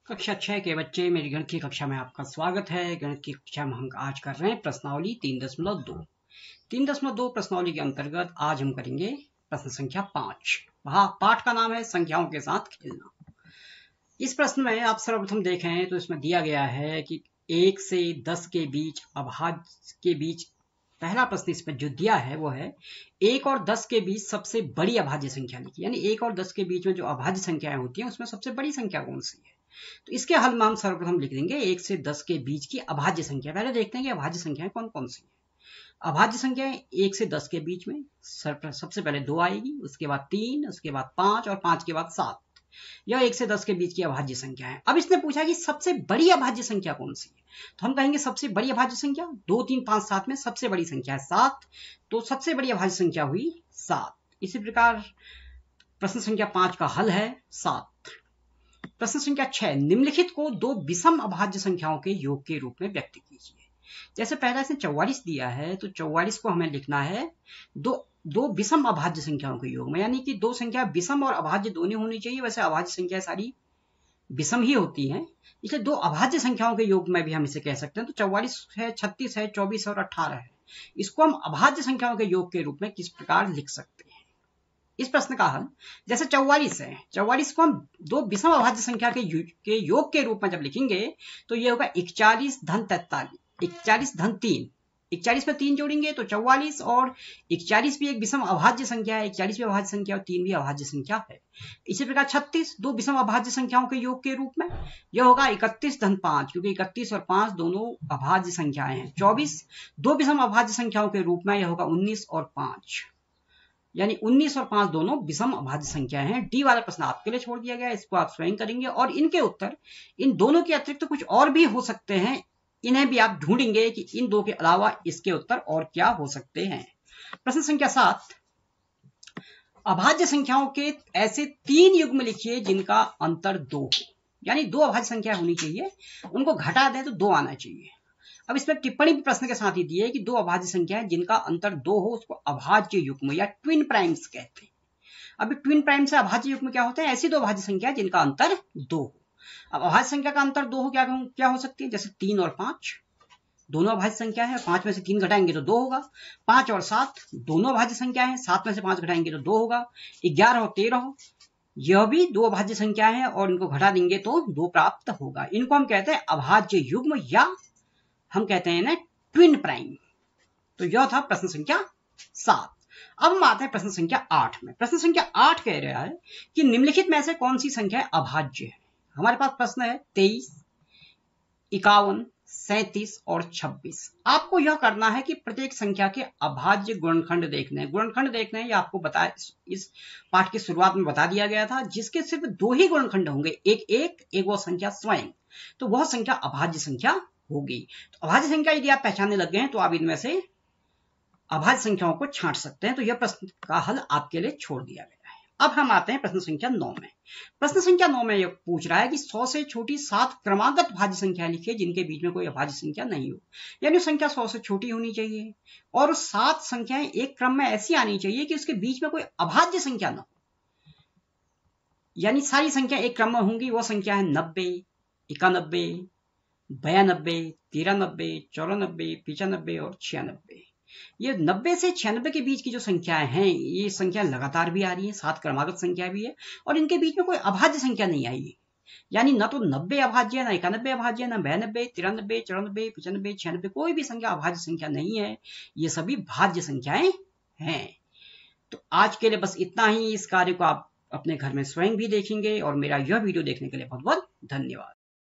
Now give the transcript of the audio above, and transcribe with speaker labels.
Speaker 1: कक्षा 6 के बच्चे, मेरी गणित की कक्षा में आपका स्वागत है। गणित की कक्षा में हम आज कर रहे हैं प्रश्नावली 3.2। 3.2 प्रश्नावली के अंतर्गत आज हम करेंगे प्रश्न संख्या 5। पाठ का नाम है संख्याओं के साथ खेलना। इस प्रश्न में आप सर्वप्रथम देखें तो इसमें दिया गया है कि 1 से 10 के बीच अभाज्य के बीच पहला प्रश्न इसमें जो दिया है वो है 1 और 10 के बीच सबसे बड़ी अभाज्य संख्या लिखिए। यानी 1 और 10 के बीच में जो अभाज्य संख्याएं होती हैं उसमें सबसे बड़ी संख्या कौन सी है। तो इसके हल में हम सर्वप्रथम लिख देंगे 1 से 10 के बीच की अभाज्य संख्या। पहले देखते हैं कि अभाज्य संख्याएं कौन कौन सी है। अभाज्य संख्याएं 1 से 10 के बीच में सबसे पहले 2 आएगी, उसके बाद 3, उसके बाद 5 और 5 के बाद 7। यह 1 से 10 के बीच की अभाज्य संख्या है। अब इसने पूछा कि सबसे बड़ी अभाज्य संख्या कौन सी है, तो हम कहेंगे सबसे बड़ी अभाज्य संख्या 2, 3, 5, 7 में सबसे बड़ी संख्या है 7, तो सबसे बड़ी अभाज्य संख्या हुई 7। इसी प्रकार प्रश्न संख्या 5 का हल है 7। प्रश्न संख्या 6, निम्नलिखित को दो विषम अभाज्य संख्याओं के योग के रूप में व्यक्त कीजिए। जैसे पहला इसने 44 दिया है तो 44 को हमें लिखना है दो विषम अभाज्य संख्याओं के योग में, यानी कि दो संख्या विषम और अभाज्य दोनों होनी चाहिए। वैसे अभाज्य संख्या सारी विषम ही होती हैं, इसलिए दो अभाज्य संख्याओं के योग में भी हम इसे कह सकते हैं। तो 44 है, 36 है, 24 और 18 है। इसको हम अभाज्य संख्याओं के योग के रूप में किस प्रकार लिख सकते हैं। इस प्रश्न का हल, जैसे 44 है, 44 को हम दो विषम अभाज्य संख्या के योग के रूप में जब लिखेंगे तो ये होगा 41 धन 43, 41 धन 3, 41 में 3 जोड़ेंगे तो 44, और 41 भी एक विषम अभाज्य संख्या है, 41 भी अभाज्य संख्या और 3 भी अभाज्य संख्या है। इसी प्रकार 36 दो विषम अभाज्य संख्याओं के योग के रूप में यह होगा 31 धन 5, क्योंकि 31 और 5 दोनों अभाज्य संख्याएं हैं। 24 दो विषम अभाज्य संख्याओं के रूप में यह होगा 19 और 5, यानी 19 और 5 दोनों विषम अभाज्य संख्या हैं। डी वाला प्रश्न आपके लिए छोड़ दिया गया है, इसको आप स्वयं करेंगे और इनके उत्तर इन दोनों के अतिरिक्त कुछ और भी हो सकते हैं, इन्हें भी आप ढूंढेंगे कि इन दो के अलावा इसके उत्तर और क्या हो सकते हैं। प्रश्न संख्या 7, अभाज्य संख्याओं के ऐसे 3 युग्म लिखिए जिनका अंतर 2 हो। यानी दो अभाज्य संख्या होनी चाहिए, उनको घटा दें तो 2 आना चाहिए। अब इसमें टिप्पणी भी प्रश्न के साथ ही दी है कि दो अभाज्य संख्याएं जिनका अंतर 2 हो उसको अभाज्य युग्म या ट्विन प्राइम्स कहते हैं। अब ट्विन प्राइम से अभाज्य युग्म क्या होते हैं, ऐसी दो अभाज्य संख्या जिनका अंतर 2 हो। अब अभाज्य संख्या का अंतर 2 हो क्या हो सकती है, जैसे 3 और 5 दोनों अभाज्य संख्या है, 5 में से 3 घटाएंगे तो 2 होगा। 5 और 7 दोनों अभाज्य संख्या है, 7 में से 5 घटाएंगे तो 2 होगा। 11 और 13 यह भी दो अभाज्य संख्या है और इनको घटा देंगे तो 2 प्राप्त होगा। इनको हम कहते हैं अभाज्य युग्म या हम कहते हैं ना ट्विन प्राइम। तो यह था प्रश्न संख्या 7। अब हम आते हैं प्रश्न संख्या 8 में। प्रश्न संख्या 8 कह रहा है कि निम्नलिखित में से कौन सी संख्या अभाज्य है। हमारे पास प्रश्न है 23, 51, 37 और 26। आपको यह करना है कि प्रत्येक संख्या के अभाज्य गुणनखंड देखने हैं। ये आपको बताया, इस पाठ की शुरुआत में बता दिया गया था, जिसके सिर्फ 2 ही गुणनखंड होंगे, एक वो संख्या स्वयं, तो वह संख्या अभाज्य संख्या होगी। तो अभाज्य संख्या यदि आप पहचानने लग गए हैं तो आप इनमें से अभाज्य संख्याओं को छांट सकते हैं। तो यह प्रश्न का हल आपके लिए छोड़ दिया गया है। अब हम आते हैं प्रश्न संख्या 9 में। प्रश्न संख्या 9 में यह पूछ रहा है कि 100 से छोटी 7 क्रमागत भाज्य संख्या लिखिए जिनके बीच में कोई अभाज्य संख्या नहीं हो। यानी संख्या 100 से छोटी होनी चाहिए और 7 संख्याएं एक क्रम में ऐसी आनी चाहिए कि उसके बीच में कोई अभाज्य संख्या न हो। यानी सारी संख्या एक क्रम में होंगी। वो संख्या है 90, 91, 92, 93, 94, 95 और 96। ये 90 से 96 के बीच की जो संख्याएं हैं, ये संख्या लगातार भी आ रही है, 7 क्रमागत संख्या भी है और इनके बीच में कोई अभाज्य संख्या नहीं आई है। यानी न तो 90 अभाज्य है, न 91 अभाज्य है, न 92, 93, 94, 95, 96 कोई भी संख्या अभाज्य संख्या नहीं है। ये सभी भाज्य संख्याएं हैं। तो आज के लिए बस इतना ही। इस कार्य को आप अपने घर में स्वयं भी देखेंगे और मेरा यह वीडियो देखने के लिए बहुत बहुत धन्यवाद।